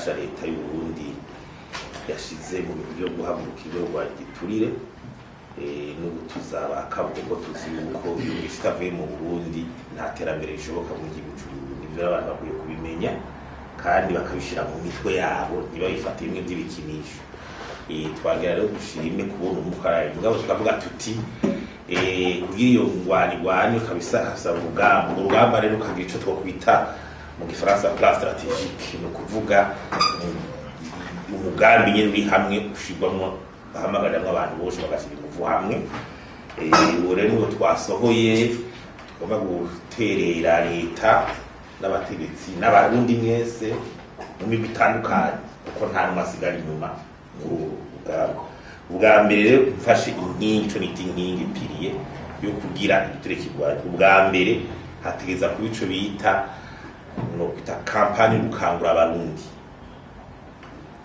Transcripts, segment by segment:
shasha leta y'u Burundi yashize mu buryo guhagurukira rwa giturire no gutuzaba akavugo tuzi yuko iyo gifitavuye mu Burundi nta terambere rishoboka mu gihugu cy'u Burundi. Ivyo abantu bakwiye kubimenya kandi bakabishira mu mitwe yabo niba bifata bimwe by'ibikinisho. Twagira rero gushimye kubona umukarayi mugabo tukavuga tuti kugira iyo ngwani kabisa hasaba urugamba rero kagira ico twokwita mu gifaransa plan stratégique, no kuvuga umugambi nyene uri hamwe ushirwamwo bahamagarira abantu bose bagashyira ingufu hamwe. Ure niwo twasohoye tugomba guterera leta n'abategetsi n'abarundi mwese mu migwi itandukanye kuko nta n'amasigara inyuma ubwa mbere rero mfashe inkingi ico nita inkingi ipiriye yo kugira igiturire kirwanya. Ubwa mbere hategeza kuba ico bita no kwita kampani gukangura abarundi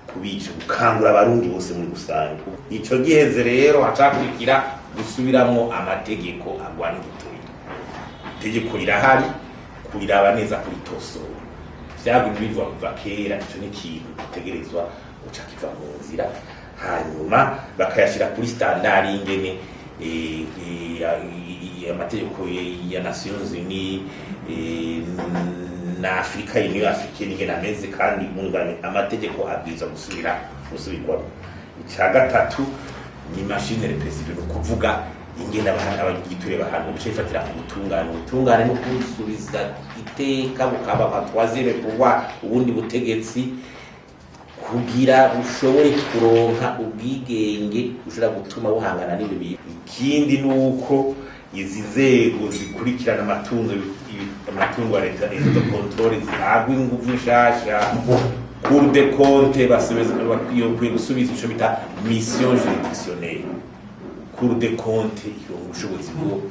kubica gukangura abarundi bose muri rusange. Ico giheze rero hacakurikira gusubiramwo amategeko agwana igiturire. Itegeko rirahari kuriraba neza kuri tosoro vyagumye biva kuva kera. Ico ni ikintu gitegerezwa guca kiva mu nzira hanyuma bakayashira kuri standard ingene amategeko ya Nations Unies na Afrika Union Africaine ingene ameze kandi mungane amategeko abwiza gusubirwamo. Icya gatatu ni machine repressive, no kuvuga ingene abagiturire bahanwe bifatira ku ubutungane no kusubiza iteka bukaba nka troisième pouvoir ubundi butegetsi kugira ushobore kuronka ubwigenge ushobora gutuma buhangana n'ibibi. Ikindi nuko izi nzego zikurikirana amatungo ya leta izo controle zagwa ingufu nshasha. Cour des comptes bakwiye gusubiza ico bita mission juridictionnelle. Cour des comptes iyo ubushobozi bwo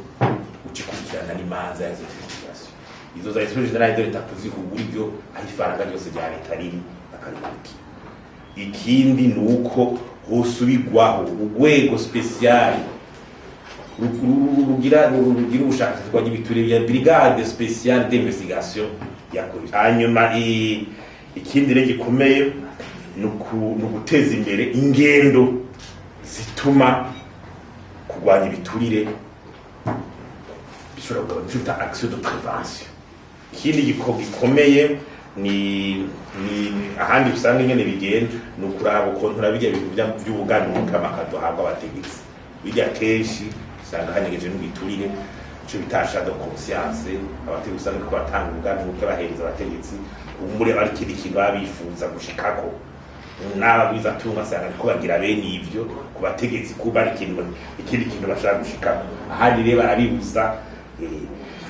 ucikurikirana n'imanza ya investigation. Izo za inspection générale de l'État kuzikugura ibyo ahifaranga ryose rya leta riri akaribuki. Ikindi nuko hosubirwaho urwego special rugira ubushakashatsi bwa gibiturire ya brigade speciale d'investigation yakoze. Hanyuma ikindi rero gikomeye no guteza imbere ingendo zituma kurwanya ibiturire bishobora kuba action de prévention. Ikindi gikomeye ni ahandi usanga ingene bigenda no kuraba ukuntu bijya bintu by'ubuganuka makaduhabwa abategetsi bijya kenshi usanga hanyegeje n'ubiturire ico bitasha de conscience. Abategetsi usanga ko batanga ubuganuka bahereza abategetsi umure bari kindi kintu babifuza gushikako n'abagwiza tunga usanga ko bagira bene ivyo ku bategetsi kuba ari ikindi kintu bashaka gushikako ahandi rero barabibuza.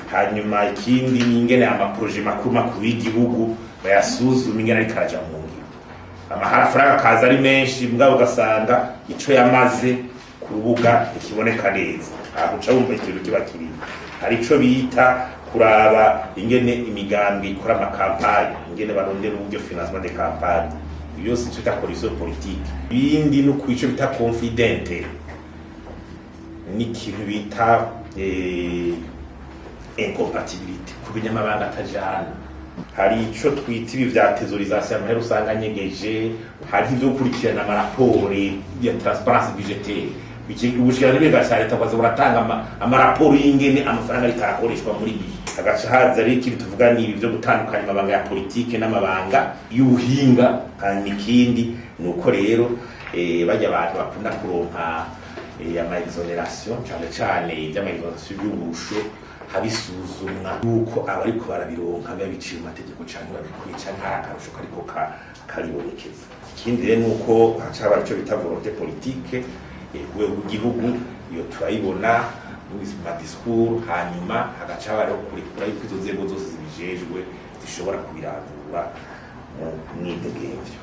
Hanyuma ikindi ingene amaproje makuru y'igihugu bayasuzuma ingene ari karaja mu ngiro. Amafaranga kaza ari menshi mugabo ugasanga ico yamaze ku rubuga ikiboneka neza. Aho uca wumva ikintu kiba kiri. Hari ico bita kuraba ingene imigambi ikora amakampanye, ingene barondera uburyo financement de campagne. Iyo si cyo coalition politique. Ibindi no kwico bita confidente. Ni kintu bita incompatibility kubinyamabanga atajana. Hari ico twita ibi vya tesorisation amahera usanga nyegeje. Hari ivyo kurikirana amaraporo ya transparence budgetaire ubushikirana bw'igashya leta kwaza buratanga amaraporo y'ingene amafaranga ritakoreshwa muri ibi. Agaca haza rero ikintu tuvuga ni ibi vyo gutandukanya amabanga ya politike n'amabanga y'ubuhinga. Hanyuma ikindi nuko rero bajya abantu bakunda kuronka ama exoneration cyane iby'amaexoneration y'ubusho habisuzumwa yuko abariko barabironka babiciye amategeko cyane babikwica nk'akarusho kariko karibonekeza. Ikindi rero nuko hacaba ico bita volonté politique w'igihugu iyo turayibona mu discours. Hanyuma hagacaba rero kurikura yuko izo nzego zose zibijejwe zishobora kubirangura mu mwidegemvyo.